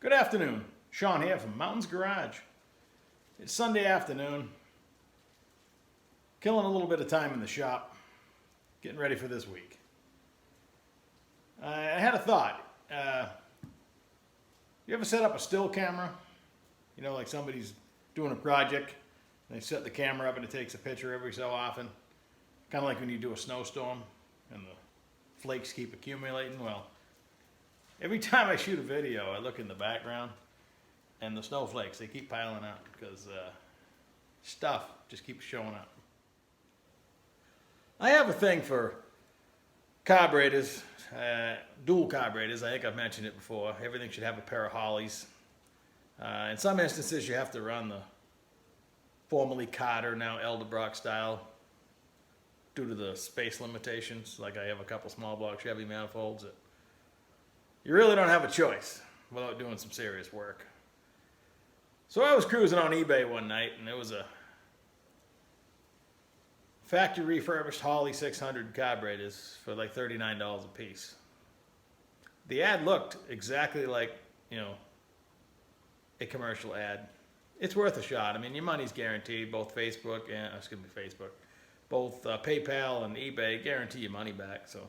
Good afternoon. Sean here from Mountains Garage. It's Sunday afternoon. Killing a little bit of time in the shop. Getting ready for this week. I had a thought. You ever set up a still camera? You know, like somebody's doing a project. And they set the camera up and it takes a picture every so often. Kind of like when you do a snowstorm and the flakes keep accumulating. Well, every time I shoot a video, I look in the background and the snowflakes, they keep piling up because stuff just keeps showing up. I have a thing for carburetors, dual carburetors. I think I've mentioned it before. Everything should have a pair of Hollies. In some instances, you have to run the formerly Carter, now Edelbrock style, due to the space limitations. Like I have a couple small block Chevy manifolds that you really don't have a choice without doing some serious work. So I was cruising on eBay one night and there was a factory refurbished Holley 600 carburetors for like $39 a piece. The ad looked exactly like, a commercial ad. It's worth a shot. I mean, your money's guaranteed. Both Facebook and, both PayPal and eBay guarantee your money back. So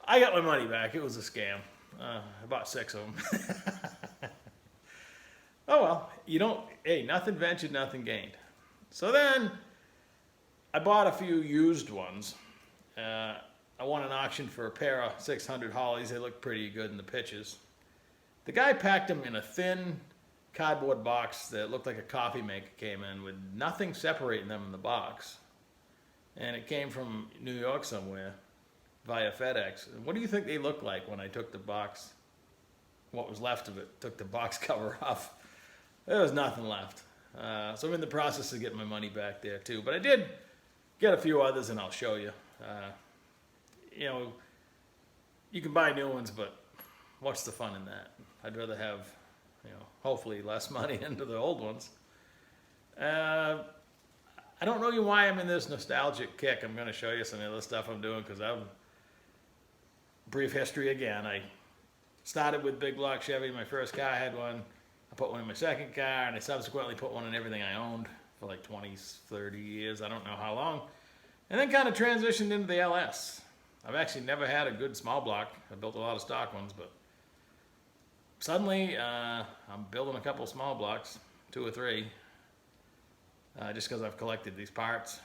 I got my money back. It was a scam. I bought 6 of them. Oh well, nothing ventured, nothing gained. So then I bought a few used ones. I won an auction for a pair of 600 Hollies. They looked pretty good in the pictures. The guy packed them in a thin cardboard box that looked like a coffee maker came in with nothing separating them in the box. And it came from New York somewhere via FedEx. What do you think they looked like when I took the box, what was left of it, took the box cover off? There was nothing left. So I'm in the process of getting my money back there too. But I did get a few others and I'll show you. You can buy new ones, but what's the fun in that? I'd rather have, hopefully less money into the old ones. I don't know why I'm in this nostalgic kick. I'm going to show you some of the stuff I'm doing because brief history again. I started with big block Chevy. My first car had one. I put one in my second car, and I subsequently put one in everything I owned for like 20, 30 years. I don't know how long. And then kind of transitioned into the LS. I've actually never had a good small block. I built a lot of stock ones, but suddenly I'm building a couple of small blocks, 2 or 3, just because I've collected these parts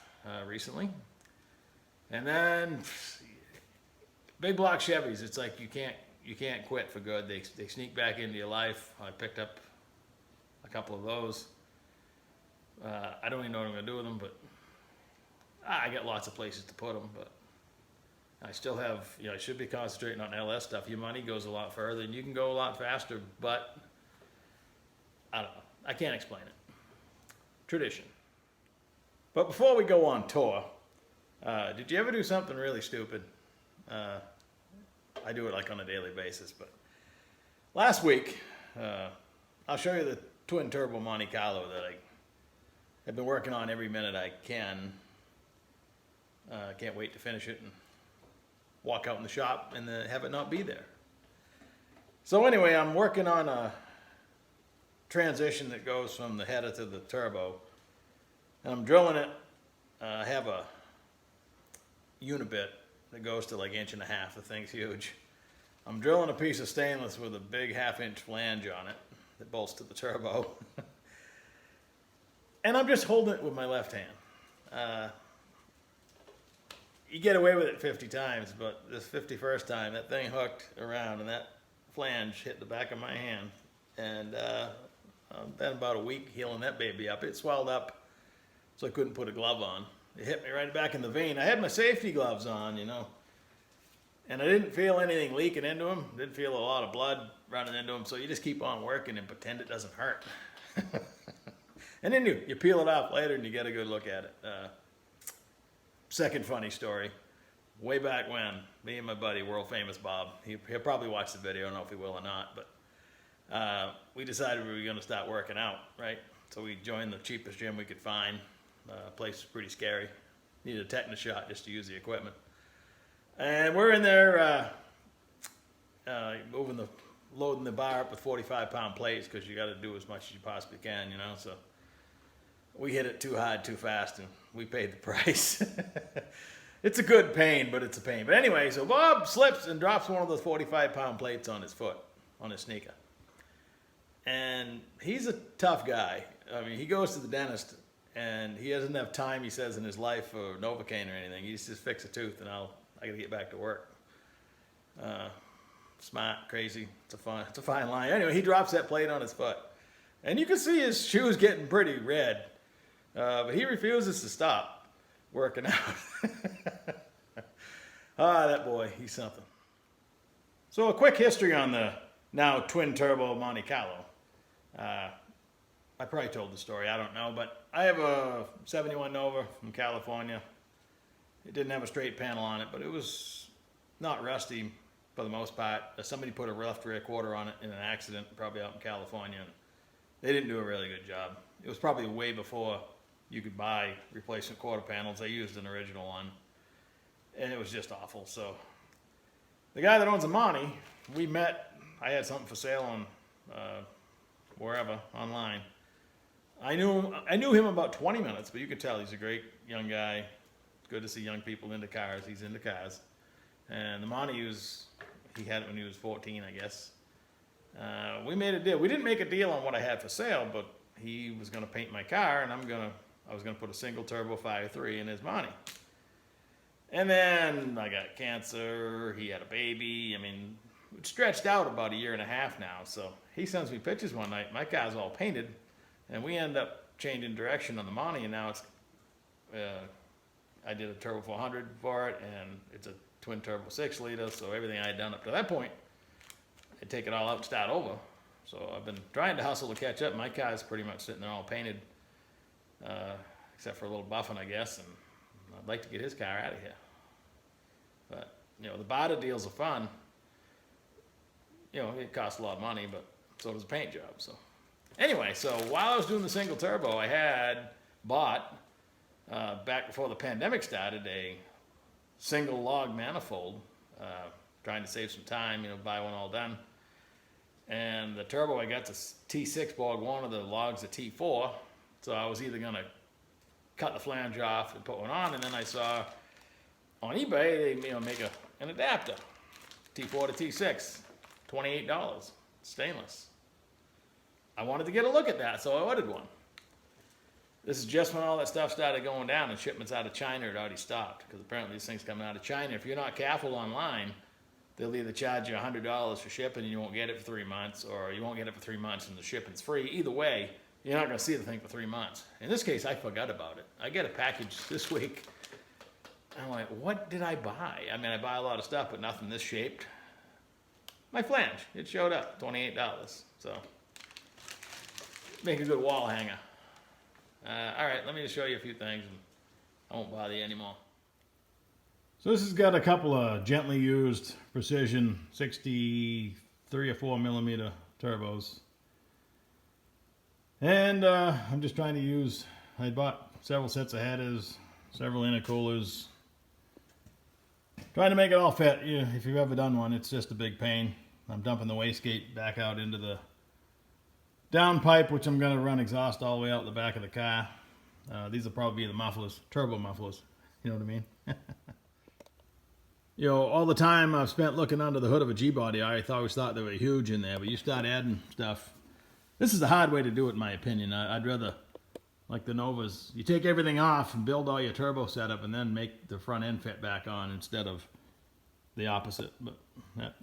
recently. And then big block Chevys, it's like you can't quit for good. They sneak back into your life. I picked up a couple of those. I don't even know what I'm going to do with them, but I got lots of places to put them. But I still have, I should be concentrating on LS stuff. Your money goes a lot further and you can go a lot faster, but I don't know. I can't explain it. Tradition. But before we go on tour, did you ever do something really stupid? I do it like on a daily basis, but last week, I'll show you the twin turbo Monte Carlo that I've been working on every minute I can. Can't wait to finish it and walk out in the shop and have it not be there. So anyway, I'm working on a transition that goes from the header to the turbo, and I'm drilling it. I have a unibit that goes to like 1.5 inches. The thing's huge. I'm drilling a piece of stainless with a big 1/2-inch flange on it that bolts to the turbo. And I'm just holding it with my left hand. You get away with it 50 times, but this 51st time, that thing hooked around and that flange hit the back of my hand. And I've been about a week healing that baby up. It swelled up, so I couldn't put a glove on. It hit me right back in the vein. I had my safety gloves on, and I didn't feel anything leaking into them. Didn't feel a lot of blood running into them, so you just keep on working and pretend it doesn't hurt. And then you peel it off later and you get a good look at it. Second funny story. Way back when, me and my buddy, world famous Bob, he'll probably watch the video, I don't know if he will or not, but we decided we were going to start working out, right? So we joined the cheapest gym we could find. Place was pretty scary. Needed a tetanus shot just to use the equipment. And we're in there moving the loading the bar up with 45-pound plates because you got to do as much as you possibly can, you know. So we hit it too hard, too fast, and we paid the price. It's a good pain, but it's a pain. But anyway, so Bob slips and drops one of those 45-pound plates on his foot, on his sneaker. And he's a tough guy. I mean, he goes to the dentist, and he doesn't have time, he says, in his life for Novocaine or anything. He's just fix a tooth, and I got to get back to work. Smart, crazy. It's a fine line. Anyway, he drops that plate on his foot, and you can see his shoes getting pretty red, but he refuses to stop working out. That boy, he's something. So a quick history on the now twin turbo Monte Carlo. I probably told the story, I don't know, but I have a 71 Nova from California. It didn't have a straight panel on it, but it was not rusty for the most part. Somebody put a left rear quarter on it in an accident, probably out in California. And they didn't do a really good job. It was probably way before you could buy replacement quarter panels. They used an original one, and it was just awful. So the guy that owns the Monte, we met. I had something for sale on wherever, online. I knew him about 20 minutes, but you could tell he's a great young guy. It's good to see young people into cars. He's into cars. And the Monte he had it when he was 14, I guess. We made a deal. We didn't make a deal on what I had for sale, but he was going to paint my car, and I was going to put a single turbo 5.3 in his Monte. And then I got cancer. He had a baby. I mean, it stretched out about a year and a half now. So he sends me pictures one night. My car's all painted, and we end up changing direction on the Monte, and now it's I did a turbo 400 for it, and it's a twin turbo 6-liter. So everything I had done up to that point, I'd take it all out and start over. So I've been trying to hustle to catch up. My car's pretty much sitting there all painted, except for a little buffing, I guess, and I'd like to get his car out of here. But, you know, the barter deals are fun. You know, it costs a lot of money, but so does a paint job. So anyway, so while I was doing the single turbo, I had bought, back before the pandemic started, a single log manifold, trying to save some time, you know, buy one all done. And the turbo, I got the T6 Borg, one of the logs, a T4. So I was either going to cut the flange off and put one on, and then I saw on eBay they make an adapter, T4 to T6, $28, stainless. I wanted to get a look at that, so I ordered one. This is just when all that stuff started going down and shipments out of China had already stopped, because apparently these things coming out of China, if you're not careful online, they'll either charge you $100 for shipping and you won't get it for 3 months, or you won't get it for 3 months and the shipping's free. Either way, you're not going to see the thing for 3 months. In this case, I forgot about it. I get a package this week. I'm like, what did I buy? I mean, I buy a lot of stuff, but nothing this shaped. My flange, it showed up, $28. So, make a good wall hanger. All right, let me just show you a few things, and I won't bother you anymore. So this has got a couple of gently used precision 63 or 4 millimeter turbos. And I'm just trying to use, I bought several sets of headers, several intercoolers. Trying to make it all fit. If you've ever done one, it's just a big pain. I'm dumping the wastegate back out into the downpipe, which I'm going to run exhaust all the way out the back of the car. These will probably be the mufflers, turbo mufflers. You know what I mean? You know, all the time I've spent looking under the hood of a G-body, I always thought they were huge in there, but you start adding stuff. This is the hard way to do it, in my opinion. I'd rather, like the Novas, you take everything off and build all your turbo setup and then make the front end fit back on instead of the opposite. But that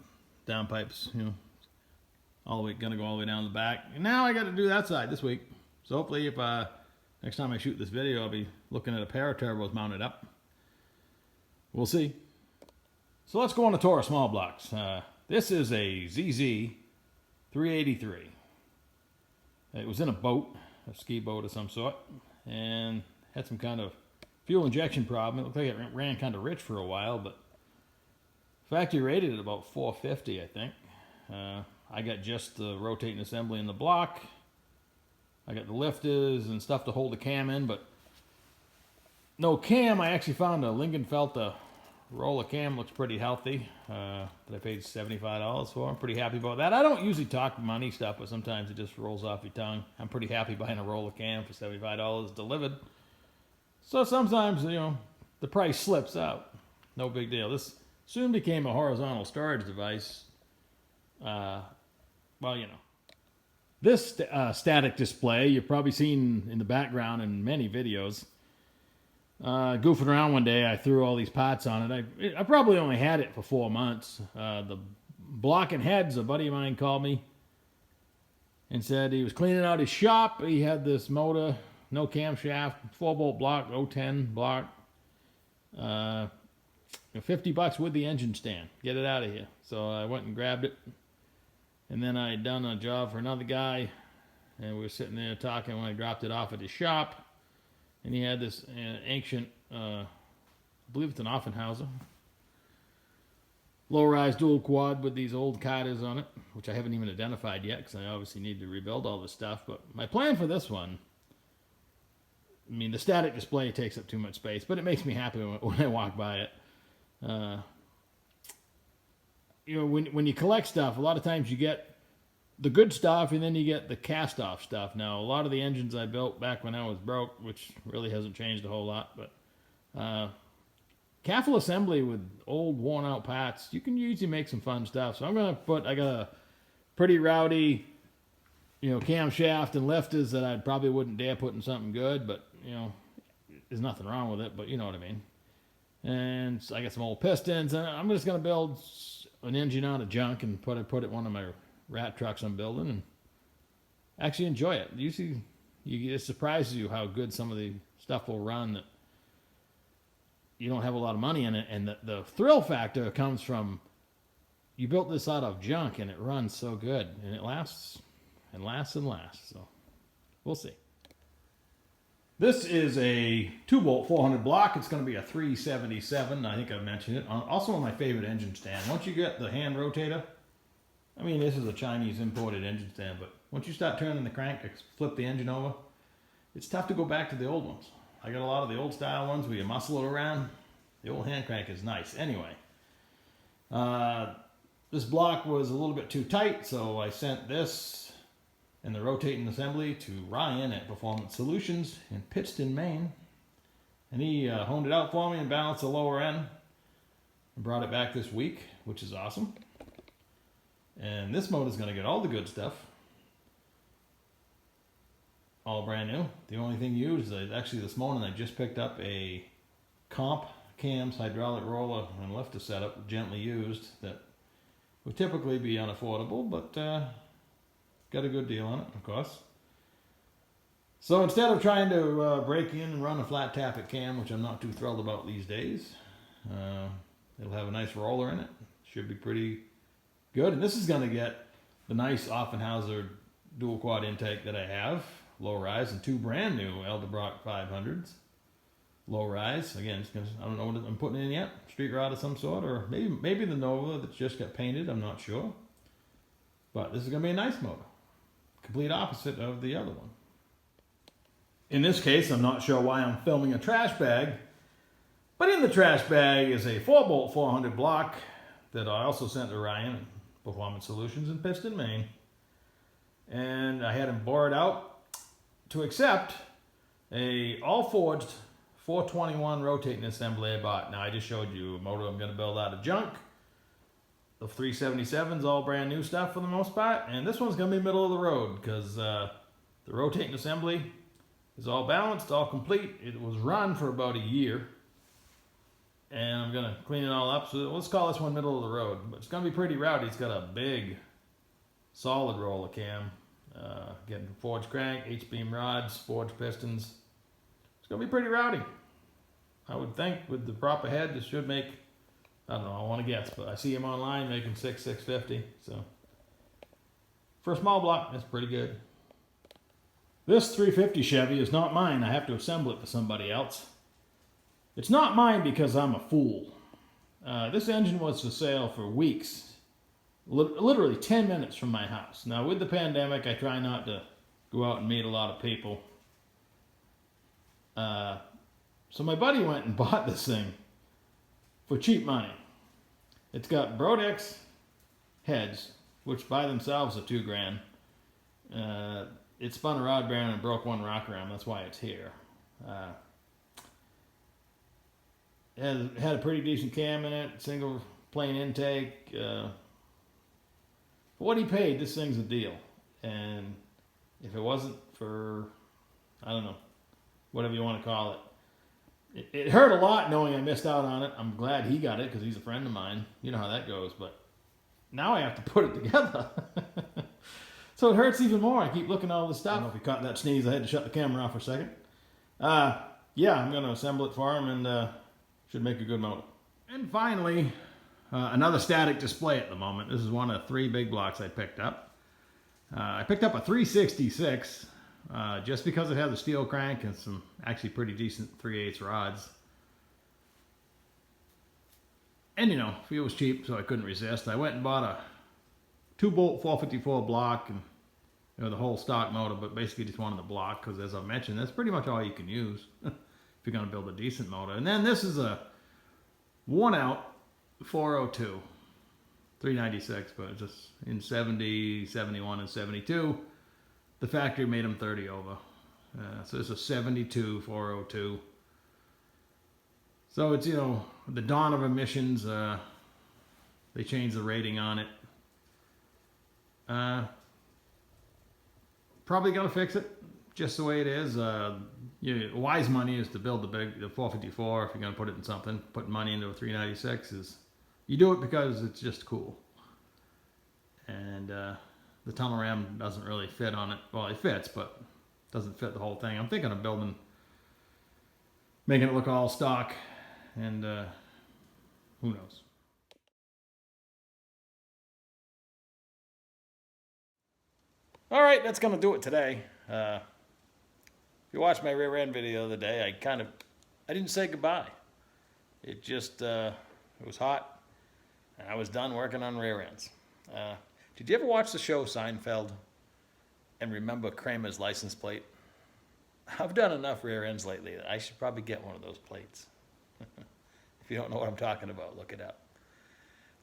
downpipe's, you know, gonna go all the way down the back. And now I got to do that side this week. So hopefully, if next time I shoot this video, I'll be looking at a pair of turbos mounted up. We'll see. So let's go on a tour of small blocks. This is a ZZ 383. It was in a boat, a ski boat of some sort, and had some kind of fuel injection problem. It looked like it ran kind of rich for a while, but factory rated at about 450, I think. I got just the rotating assembly in the block. I got the lifters and stuff to hold the cam in, but no cam. I actually found a Lingenfelter roller cam looks pretty healthy. That I paid $75 for. I'm pretty happy about that. I don't usually talk money stuff, but sometimes it just rolls off your tongue. I'm pretty happy buying a roller cam for $75 delivered. So sometimes, you know, the price slips out. No big deal. This soon became a horizontal storage device. Well, you know. This static display you've probably seen in the background in many videos. Goofing around one day, I threw all these parts on it. I probably only had it for 4 months. The Block and Heads, a buddy of mine called me and said he was cleaning out his shop. He had this motor, no camshaft, 4-bolt block, 010 block. $50 with the engine stand. Get it out of here. So I went and grabbed it. And then I had done a job for another guy, and we were sitting there talking when I dropped it off at his shop. And he had this ancient, I believe it's an Offenhauser, low-rise dual quad with these old Carters on it, which I haven't even identified yet because I obviously need to rebuild all this stuff. But my plan for this one, I mean, the static display takes up too much space, but it makes me happy when I walk by it. You know, when you collect stuff, a lot of times you get the good stuff and then you get the cast-off stuff. Now, a lot of the engines I built back when I was broke, which really hasn't changed a whole lot, but Caffel assembly with old worn-out parts, you can usually make some fun stuff. So I got a pretty rowdy, you know, camshaft and lifters that I probably wouldn't dare put in something good, but, you know, there's nothing wrong with it, but you know what I mean. And so I got some old pistons, and I'm just going to build an engine out of junk and put it in one of my rat trucks I'm building and actually enjoy it. Usually it surprises you how good some of the stuff will run that you don't have a lot of money in it. And the thrill factor comes from you built this out of junk and it runs so good and it lasts and lasts and lasts. So we'll see. This is a 2-bolt 400 block. It's going to be a 377. I think I mentioned it. Also on my favorite engine stand. Once you get the hand rotator, I mean, this is a Chinese imported engine stand, but once you start turning the crank, flip the engine over, it's tough to go back to the old ones. I got a lot of the old style ones where you muscle it around. The old hand crank is nice. Anyway, this block was a little bit too tight, so I sent this and the rotating assembly to Ryan at Performance Solutions in Pittston, Maine. And he honed it out for me and balanced the lower end and brought it back this week, which is awesome. And this motor is going to get all the good stuff. All brand new. The only thing used is actually this morning I just picked up a Comp Cams hydraulic roller and lifter setup, gently used, that would typically be unaffordable, but got a good deal on it, of course. So instead of trying to break in and run a flat tappet cam, which I'm not too thrilled about these days, it'll have a nice roller in it. Should be pretty good. And this is going to get the nice Offenhauser dual quad intake that I have, low rise, and 2 brand new Edelbrock 500s. Low rise, again, I don't know what I'm putting in yet. Street rod of some sort, or maybe the Nova that just got painted, I'm not sure. But this is going to be a nice motor. Complete opposite of the other one. In this case, I'm not sure why I'm filming a trash bag, but in the trash bag is a 4-bolt 400 block that I also sent to Ryan at Performance Solutions in Pittston, Maine. And I had him bore it out to accept a all-forged 421 rotating assembly I bought. Now, I just showed you a motor I'm going to build out of junk. The 377's all brand new stuff for the most part, and this one's going to be middle of the road because the rotating assembly is all balanced, all complete. It was run for about a year, and I'm going to clean it all up. So let's call this one middle of the road, but it's going to be pretty rowdy. It's got a big, solid roller cam, getting forged crank, H-beam rods, forged pistons. It's going to be pretty rowdy. I would think with the proper head, this should make, I don't know, I want to guess, but I see him online making $650. So for a small block, that's pretty good. This 350 Chevy is not mine. I have to assemble it for somebody else. It's not mine because I'm a fool. This engine was for sale for weeks, literally 10 minutes from my house. Now with the pandemic, I try not to go out and meet a lot of people. So my buddy went and bought this thing for cheap money. It's got Brodex heads, which by themselves are $2,000. It spun a rod bearing and broke one rocker arm. That's why it's here. It had a pretty decent cam in it, single plane intake. For what he paid, this thing's a deal. And if it wasn't for, I don't know, whatever you want to call it, it hurt a lot knowing I missed out on it. I'm glad he got it because he's a friend of mine. You know how that goes. But now I have to put it together. So it hurts even more. I keep looking at all this stuff. I don't know if you caught that sneeze. I had to shut the camera off for a second. Yeah, I'm going to assemble it for him and should make a good motor. And finally, another static display at the moment. This is one of 3 big blocks I picked up. I picked up a 366 just because it has a steel crank and some actually pretty decent 3/8 rods. And you know, fuel was cheap, so I couldn't resist. I went and bought a 2-bolt 454 block and the whole stock motor, but basically just wanted the block because, as I mentioned, that's pretty much all you can use if you're going to build a decent motor. And then this is a worn-out 402 396, but it's just in 70, 71, and 72. The factory made them 30 over. So it's a 72 402. So it's, you know, the dawn of emissions. They changed the rating on it. Probably gonna fix it just the way it is. Wise money is to build the 454 if you're gonna put it in something. Putting money into a 396 is, you do it because it's just cool. And the tunnel ram doesn't really fit on it. Well, it fits, but doesn't fit the whole thing. I'm thinking of making it look all stock, and who knows. All right, that's going to do it today. If you watched my rear end video the other day, I didn't say goodbye. It just, it was hot, and I was done working on rear ends. Did you ever watch the show Seinfeld and remember Kramer's license plate? I've done enough rear ends lately that I should probably get one of those plates. If you don't know what I'm talking about, look it up.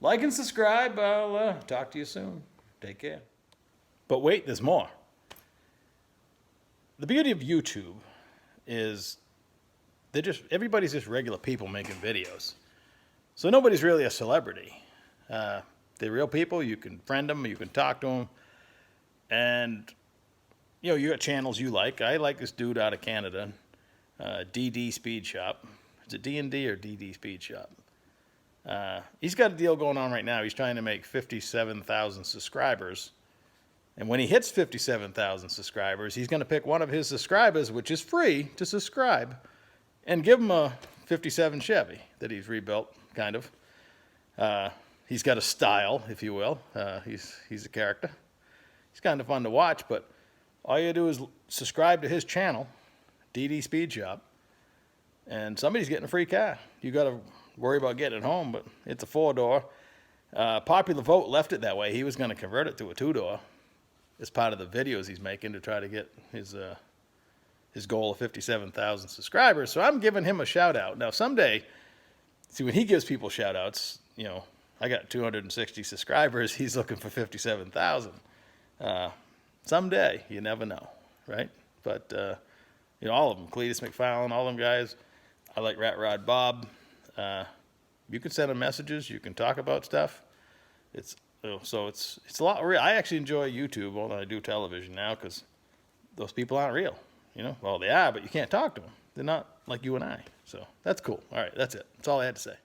Like and subscribe. I'll talk to you soon. Take care. But wait, there's more. The beauty of YouTube is everybody's just regular people making videos. So nobody's really a celebrity. They're real people. You can friend them, you can talk to them. And, you know, you got channels you like. I like this dude out of Canada, DD Speed Shop. Is it D&D or DD Speed Shop? He's got a deal going on right now. He's trying to make 57,000 subscribers. And when he hits 57,000 subscribers, he's going to pick one of his subscribers, which is free to subscribe, and give him a 57 Chevy that he's rebuilt, kind of. He's got a style, if you will. He's a character. He's kind of fun to watch, but all you do is subscribe to his channel, DD Speed Shop, and somebody's getting a free car. You got to worry about getting it home, but it's a 4-door. Popular vote left it that way. He was going to convert it to a 2-door. As part of the videos he's making to try to get his goal of 57,000 subscribers. So I'm giving him a shout out. Now someday, see, when he gives people shout outs, you know, I got 260 subscribers. He's looking for 57,000. Someday, you never know, right? But, you know, all of them, Cletus McFarlane, all them guys. I like Rat Rod Bob. You can send them messages. You can talk about stuff. So it's a lot real. I actually enjoy YouTube more than I do television now because those people aren't real. You know, well, they are, but you can't talk to them. They're not like you and I. So that's cool. All right, that's it. That's all I had to say.